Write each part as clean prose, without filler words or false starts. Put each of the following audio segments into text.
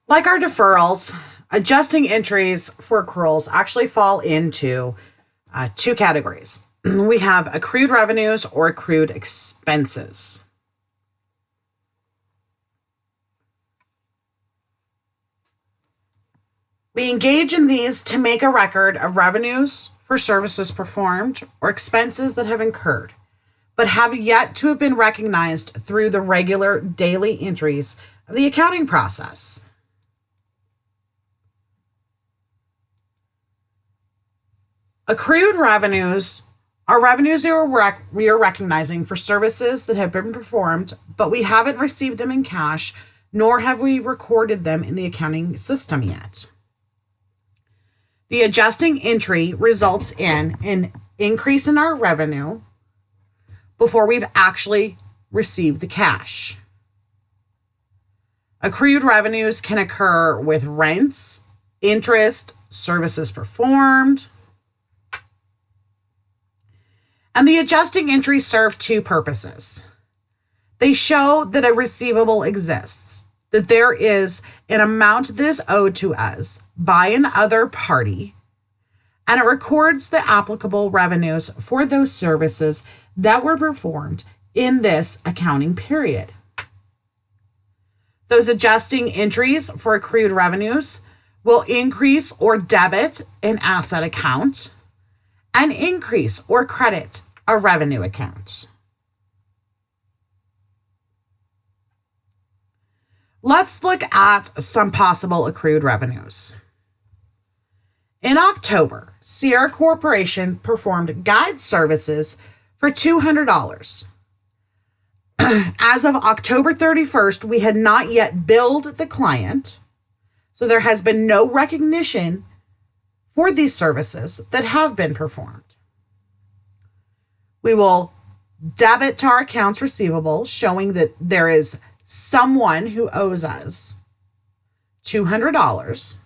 Like our deferrals, adjusting entries for accruals actually fall into two categories. We have accrued revenues or accrued expenses. We engage in these to make a record of revenues for services performed or expenses that have incurred, but have yet to have been recognized through the regular daily entries of the accounting process. Accrued revenues are revenues that we are recognizing for services that have been performed, but we haven't received them in cash, nor have we recorded them in the accounting system yet. The adjusting entry results in an increase in our revenue before we've actually received the cash. Accrued revenues can occur with rents, interest, services performed. And the adjusting entries serve two purposes. They show that a receivable exists, that there is an amount that is owed to us by another party, and it records the applicable revenues for those services that were performed in this accounting period. Those adjusting entries for accrued revenues will increase or debit an asset account and increase or credit a revenue account. Let's look at some possible accrued revenues. In October, Sierra Corporation performed guide services for $200. As of October 31st, we had not yet billed the client, so there has been no recognition for these services that have been performed. We will debit to our accounts receivable, showing that there is someone who owes us $200.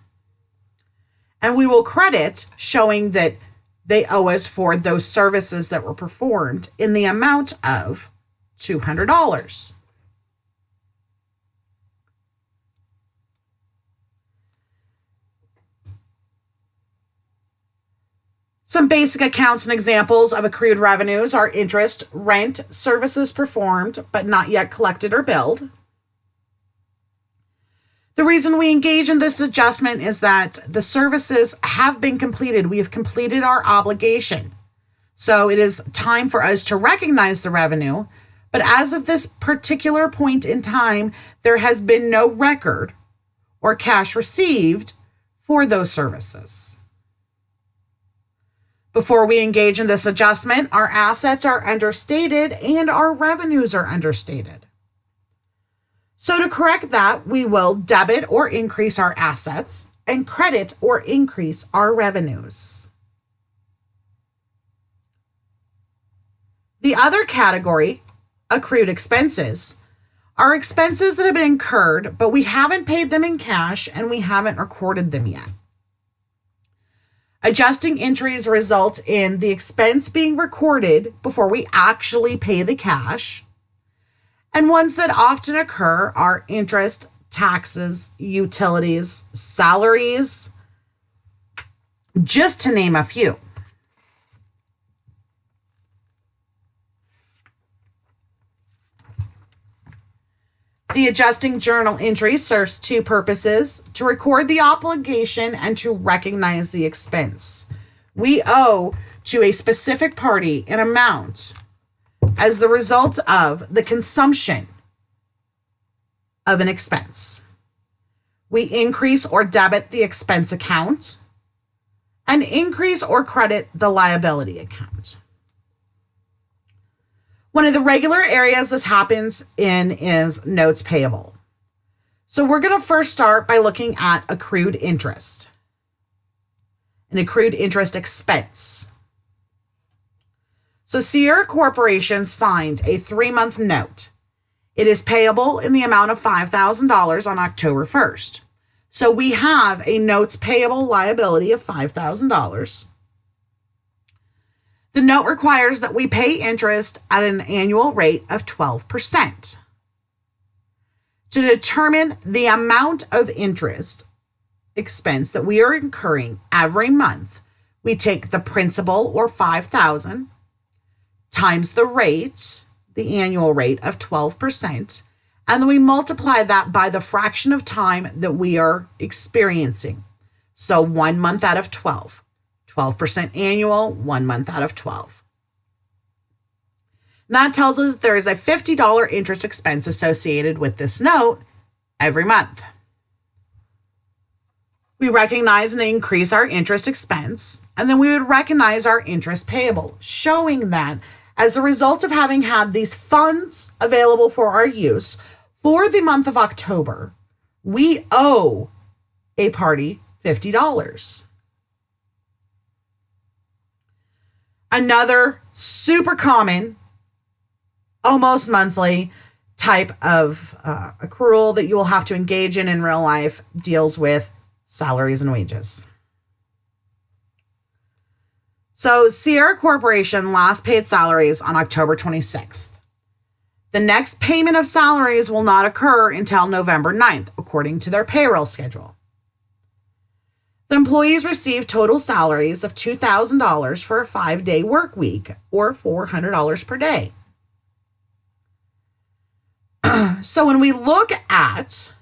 And we will credit, showing that they owe us for those services that were performed in the amount of $200. Some basic accounts and examples of accrued revenues are interest, rent, services performed but not yet collected or billed. The reason we engage in this adjustment is that the services have been completed. We have completed our obligation. So it is time for us to recognize the revenue. But as of this particular point in time, there has been no record or cash received for those services. Before we engage in this adjustment, our assets are understated and our revenues are understated. So to correct that, we will debit or increase our assets and credit or increase our revenues. The other category, accrued expenses, are expenses that have been incurred, but we haven't paid them in cash and we haven't recorded them yet. Adjusting entries result in the expense being recorded before we actually pay the cash. And ones that often occur are interest, taxes, utilities, salaries, just to name a few. The adjusting journal entry serves two purposes: to record the obligation and to recognize the expense. We owe to a specific party an amount as the result of the consumption of an expense. We increase or debit the expense account and increase or credit the liability account. One of the regular areas this happens in is notes payable. So we're going to first start by looking at accrued interest, an accrued interest expense. So Sierra Corporation signed a 3-month note. It is payable in the amount of $5,000 on October 1st. So we have a notes payable liability of $5,000. The note requires that we pay interest at an annual rate of 12%. To determine the amount of interest expense that we are incurring every month, we take the principal, or $5,000, times the rate, the annual rate of 12%, and then we multiply that by the fraction of time that we are experiencing. So 1 month out of 12. 12% annual, 1 month out of 12. And that tells us there is a $50 interest expense associated with this note every month. We recognize and increase our interest expense, and then we would recognize our interest payable, showing that as a result of having had these funds available for our use for the month of October, we owe a party $50. Another super common, almost monthly type of accrual that you will have to engage in real life deals with salaries and wages. So Sierra Corporation last paid salaries on October 26th. The next payment of salaries will not occur until November 9th, according to their payroll schedule. The employees received total salaries of $2,000 for a 5-day work week, or $400 per day. So when we look at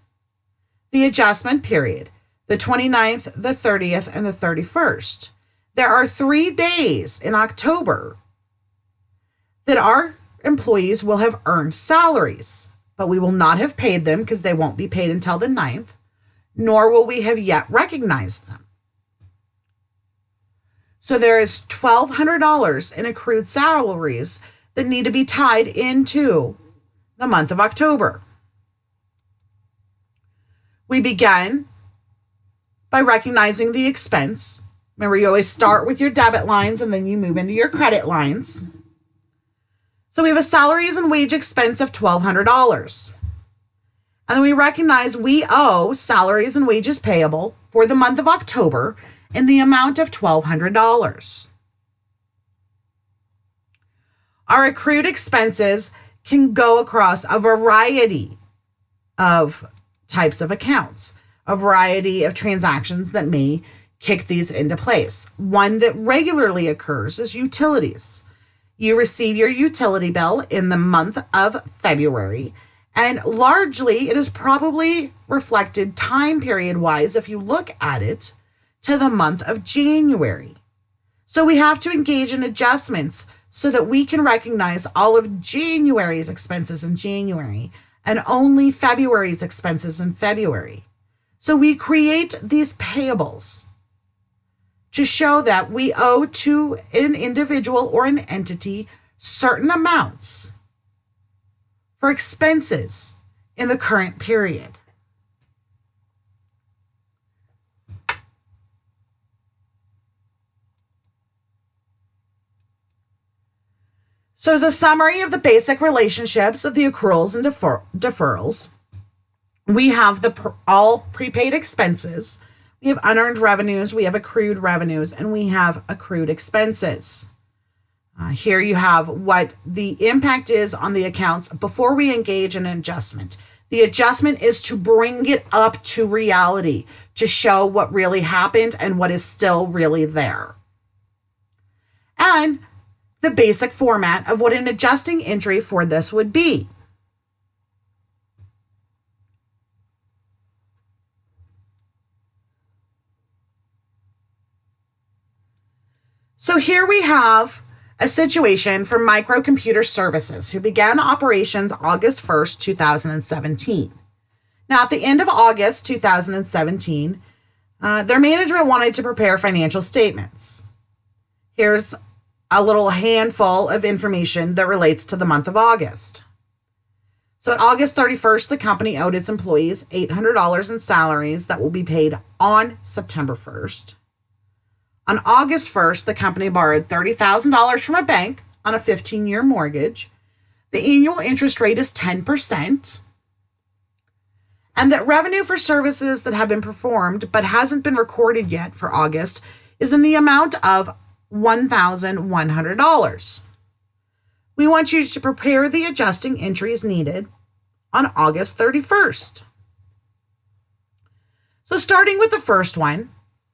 the adjustment period, the 29th, the 30th, and the 31st, there are 3 days in October that our employees will have earned salaries, but we will not have paid them because they won't be paid until the 9th, nor will we have yet recognized them. So there is $1,200 in accrued salaries that need to be tied into the month of October. We begin by recognizing the expense. Remember, you always start with your debit lines and then you move into your credit lines. So we have a salaries and wage expense of $1,200. And then we recognize we owe salaries and wages payable for the month of October in the amount of $1,200. Our accrued expenses can go across a variety of types of accounts, a variety of transactions that may kick these into place. One that regularly occurs is utilities. You receive your utility bill in the month of February, and largely it is probably reflected time period wise, if you look at it, to the month of January. So we have to engage in adjustments so that we can recognize all of January's expenses in January and only February's expenses in February. So we create these payables to show that we owe to an individual or an entity certain amounts for expenses in the current period. So as a summary of the basic relationships of the accruals and deferrals, we have all prepaid expenses, we have unearned revenues, we have accrued revenues, and we have accrued expenses. Here you have what the impact is on the accounts before we engage in an adjustment. The adjustment is to bring it up to reality, to show what really happened and what is still really there. And the basic format of what an adjusting entry for this would be. So here we have a situation for Microcomputer Services, who began operations August 1st, 2017. Now, at the end of August 2017, their management wanted to prepare financial statements. Here's a little handful of information that relates to the month of August. So at August 31st, the company owed its employees $800 in salaries that will be paid on September 1st. On August 1st, the company borrowed $30,000 from a bank on a 15-year mortgage. The annual interest rate is 10%. And that revenue for services that have been performed but hasn't been recorded yet for August is in the amount of $1,100. We want you to prepare the adjusting entries needed on August 31st. So starting with the first one,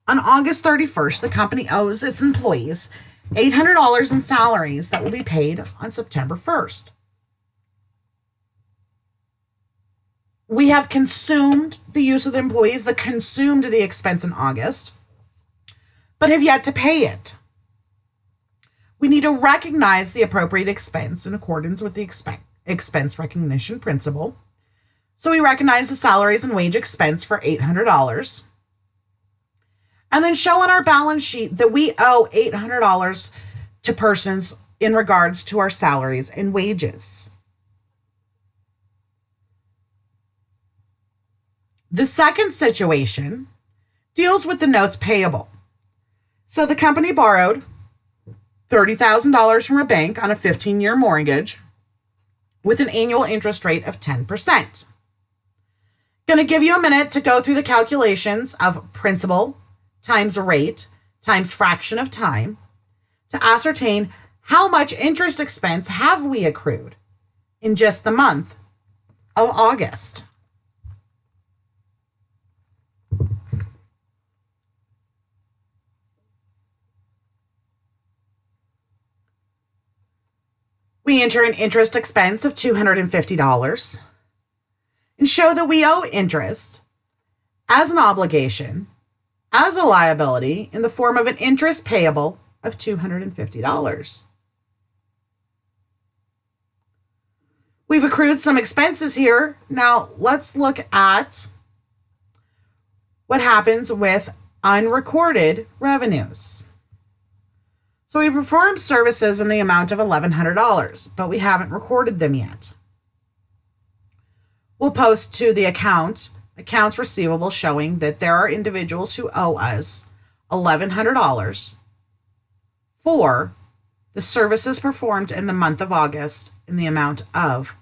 on August 31st, the company owes its employees $800 in salaries that will be paid on September 1st. We have consumed the use of the employees, consumed the expense in August, but have yet to pay it. We need to recognize the appropriate expense in accordance with the expense recognition principle. So we recognize the salaries and wage expense for $800. And then show on our balance sheet that we owe $800 to persons in regards to our salaries and wages. The second situation deals with the notes payable. So the company borrowed $30,000 from a bank on a 15-year mortgage with an annual interest rate of 10%. Going to give you a minute to go through the calculations of principal times rate times fraction of time to ascertain how much interest expense have we accrued in just the month of August. We enter an interest expense of $250 and show that we owe interest as an obligation, as a liability, in the form of an interest payable of $250. We've accrued some expenses here. Now let's look at what happens with unrecorded revenues. So we performed services in the amount of $1,100, but we haven't recorded them yet. We'll post to the accounts receivable showing that there are individuals who owe us $1,100 for the services performed in the month of August in the amount of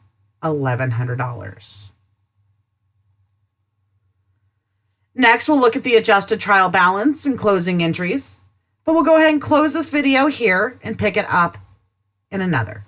$1,100. Next, we'll look at the adjusted trial balance and closing entries. But we'll go ahead and close this video here and pick it up in another.